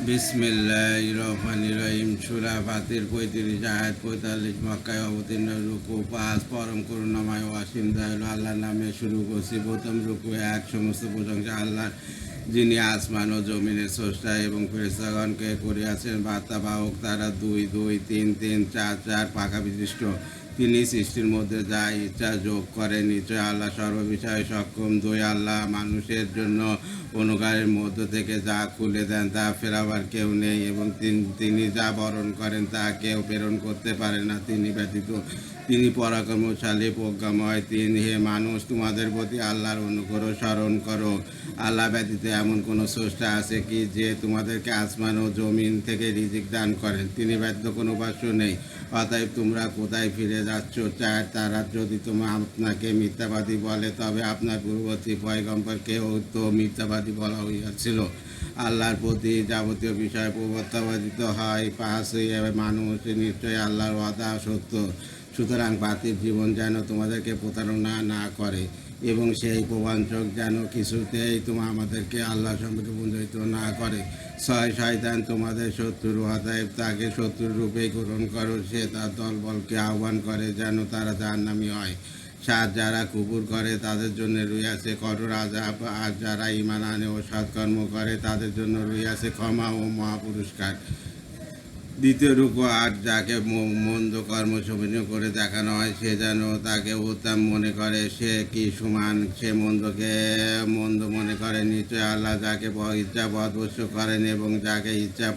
বিসমিল্লাহির রহমানির রহিম। সূরা ফাতির ৩৫ আয়াত ৪৫। মক্কায় অবতীর্ণ। রুকু ৫। পরম করুণাময় ও অসীম দয়ালু আল্লাহর নামে শুরু করছি। প্রথম রুকু ১। সমস্ত প্রশংসা আল্লাহর, যিনি আসমান ও জমিনের স্রষ্টা এবং ফেরেশতাগণকে করিয়াছেন বার্তাবাহক। তারা ২ ২ ৩ ৩ ৪ ৪ পাখা বিশিষ্ট। তিনি সৃষ্টির মধ্যে যা ইচ্ছা যোগ করেন। নিশ্চয় আল্লাহ সর্ববিষয়ে সক্ষম। ২ আল্লাহ মানুষের জন্য অনুগারের মধ্য থেকে যা খুলে দেন তা ফেরাবার কেউ নেই, এবং তিনি যা বরণ করেন তা কেউ প্রেরণ করতে পারে না তিনি ব্যতীত। তিনি পরাক্রমশালী, প্রজ্ঞাময়। হে মানুষ, তোমাদের প্রতি আল্লাহর অনুগ্রহ স্মরণ করো। আল্লাহ ব্যতীত এমন কোনো স্রষ্টা আছে কি যে তোমাদেরকে আসমান ও জমিন থেকে রিজিক দান করেন? তিনি ব্যতীত কোনো উপাস্য নেই। অতএব তোমরা কোথায় ফিরে যাচ্ছ? ৪ তারা যদি আপনাকে মিথ্যাবাদী বলে, তবে আপনার পূর্ববর্তী পয়গম্বরকেও তো মিথ্যাবাদী বলা হইয়াছিল। আল্লাহর প্রতি যাবতীয় বিষয় প্রত্যাবর্তিত হয়। ৫ মানুষ, নিশ্চয়ই আল্লাহর ওয়াদা সত্য। সুতরাং বাতিল জীবন যেন তোমাদেরকে প্রতারণা না করে, এবং সেই প্রবঞ্চক যেন কিছুতেই আমাদেরকে আল্লাহ সম্পর্কে বঞ্চিত না করে। ৬ শয়তান তোমাদের শত্রু, অতএব তাকে শত্রুর রূপেই গ্রহণ করো। সে তার দলবলকে আহ্বান করে যেন তারা জাহান্নামী হয়। ৭ যারা কুফর করে তাদের জন্য রইয়াছে কঠোর আযাব, আর যারা ঈমান আনে ও সৎকর্ম করে তাদের জন্য রইয়াছে ক্ষমা ও মহাপুরস্কার। দ্বিতীয় রুকু ৮ যাকে মন্দ কর্ম শোভনীয় করে দেখানো হয়, সে যেন তাকে উত্তম মনে করে। সে কি সমান? সে মন্দকে মন্দ মনে করে। নিশ্চয় আল্লাহ যাকে ইচ্ছা পথভ্রষ্ট করেন এবং যাকে ইচ্ছা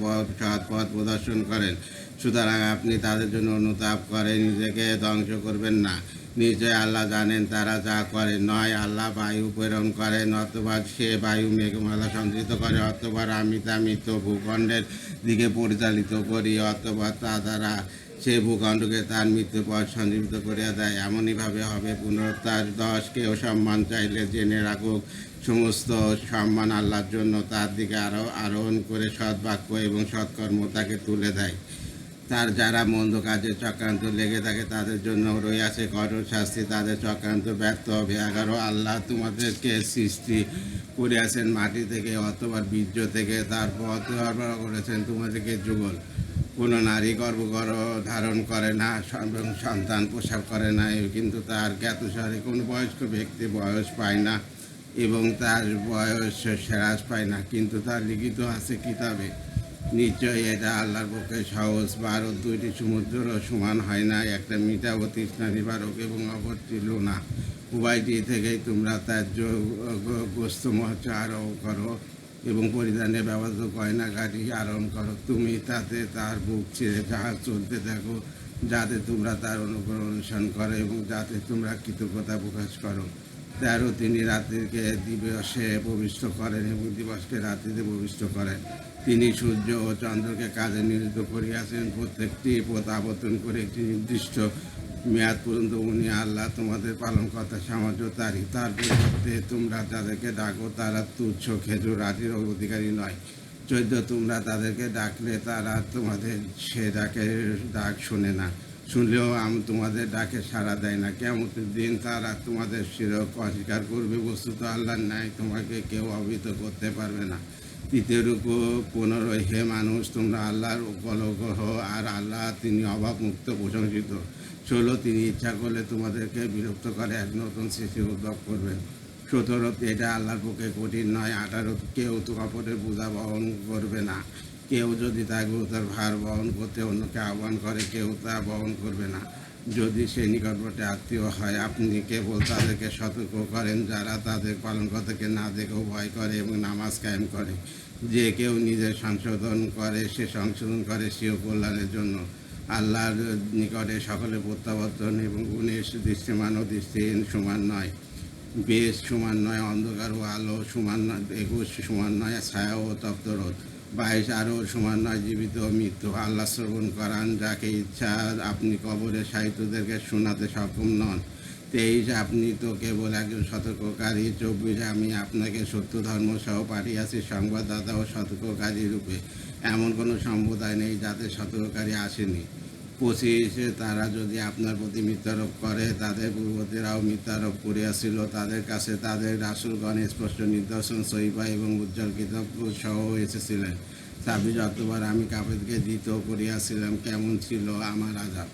সৎ পথ প্রদর্শন করেন। সুতরাং আপনি তাদের জন্য অনুতাপ করে নিজেকে ধ্বংস করবেন না। নিশ্চয় আল্লাহ জানেন তারা যা করে। ৯ আল্লাহ বায়ু প্রেরণ করেন, অথবা সে বায়ু মেঘমালা সঞ্চিত করে, অথবা আমি তা মৃত ভূখণ্ডের দিকে পরিচালিত করি, অথবা তা দ্বারা সে ভূখণ্ডকে তার মৃত্যুর পর সঞ্জীবিত করিয়া দেয়। এমনইভাবে হবে পুনরুত্থান। ১০ কেউ সম্মান চাইলে জেনে রাখুক, সমস্ত সম্মান আল্লাহর জন্য। তার দিকে আরোহণ করে সৎবাক্য এবং সৎকর্ম তাকে তুলে দেয়। তার যারা মন্দ কাজে চক্রান্ত লেগে থাকে তাদের জন্য রইয়াছে কঠোর শাস্তি। তাদের চক্রান্ত ব্যর্থ হবে। ১১ আল্লাহ তোমাদেরকে সৃষ্টি করিয়াছেন মাটি থেকে অথবা বীর্য থেকে, তারপর সরবরাহ করেছেন তোমাদেরকে যুগল। কোনো নারী গর্ভগর্ভ ধারণ করে না এবং সন্তান প্রসব করে না, কিন্তু তার জ্ঞাতসারে কোনো বয়স্ক ব্যক্তি বয়স পায় না এবং তার বয়স হ্রাস পায় না, কিন্তু তার লিখিত আছে কিতাবে। নিশ্চয়ই এটা আল্লাহর পক্ষে সহজ। ১২ দুইটি সমুদ্রও সমান হয় না, একটা মিঠা ও তৃষ্ণা নিবারক এবং অপরটি লোনা। উভয়টি থেকেই তোমরা ত্যায্য গোস্ত মৎস্য আরোহ করো এবং পরিধানে ব্যবহৃত গয়নাগাটি আরোহণ করো। তুমি তাতে তার বুক ছিঁড়ে জাহাজ চলতে দেখো, যাতে তোমরা তার অনুকরণ অনুসরণ করো এবং যাতে তোমরা কৃতজ্ঞতা প্রকাশ করো। ১৩ তিনি রাত্রিকে দিবসে প্রবিষ্ট করেন এবং দিবসকে রাত্রিতে প্রবিষ্ট করেন। তিনি সূর্য ও চন্দ্রকে কাজে নিয়োজিত করিয়াছেন, প্রত্যেকটি পথ আবর্তন করে একটি নির্দিষ্ট মেয়াদ পর্যন্ত। উনি আল্লাহ তোমাদের পালনকর্তা, সাহায্য তারই। তার পরিবর্তে তোমরা যাদেরকে ডাকো তারা তুচ্ছ খেজুর রাজির অধিকারী নয়। ১৪ তোমরা তাদেরকে ডাকলে তারা তোমাদের সে ডাক শোনে না, শুনলেও তোমাদের ডাকে সাড়া দেয় না। কিয়ামতের দিন তারা তোমাদের শিরক অস্বীকার করবে। বস্তুত আল্লাহর ন্যায় তোমাকে কেউ অবহিত করতে পারবে না। তৃতীয় রুকু ১৫ হে মানুষ, তোমরা আল্লাহর উপলগ্ন, আর আল্লাহ তিনি অভাবমুক্ত প্রশংসিত। ১৬ তিনি ইচ্ছা করলে তোমাদেরকে বিরক্ত করে এক নতুন সৃষ্টির উদ্যোগ করবেন। ১৭ এটা আল্লাহর পক্ষে কঠিন নয়। ১৮ কেউ তো কাপড়ের বোঝা বহন করবে না। কেউ যদি তার গুরুতর ভার বহন করতে অন্যকে আহ্বান করে, কেউ তা বহন করবে না যদি সে নিকটবর্তী আত্মীয় হয়। আপনি কেবল তাদেরকে সতর্ক করেন যারা তাদের পালনকর্তাকে না দেখেও ভয় করে এবং নামাজ কায়েম করে। যে কেউ নিজের সংশোধন করে, সে সংশোধন করে স্বীয় কল্যাণের জন্য। আল্লাহর নিকটে সকলে প্রত্যাবর্তন, এবং গুণের দৃষ্টিমান ও দৃষ্টিহীন সমান নয়। বেশ সমান নয়, অন্ধকার ও আলো সমান নয়, ২১ সমান নয়, ছায়া ও তপ্ত রোদ। ২২ আরও সমান নয়, জীবিত ও মৃত্যু। আল্লাহ শ্রবণ করান যাকে ইচ্ছা। আপনি কবরের সাহিত্যদেরকে শোনাতে সক্ষম নন। ২৩ আপনি তো কেবল একজন সতর্ককারী। ২৪ আমি আপনাকে সত্য ধর্ম সহ পাঠিয়েছি সংবাদদাতা ও সতর্ককারী রূপে। এমন কোনো সম্প্রদায় নেই যাতে সতর্ককারী আসেনি। ২৫ তারা যদি আপনার প্রতি মিথ্যারোপ করে, তাদের পূর্ববর্তীরাও মিথ্যারোপ করিয়াছিল। তাদের কাছে তাদের রাসূলগণ স্পষ্ট নিদর্শন, সহিফা এবং উজ্জ্বল কিতাব সহ এসেছিলেন। 26 অক্টোবর আমি কাফেরকে দ্বিত করিয়াছিলাম, কেমন ছিল আমার আযাব।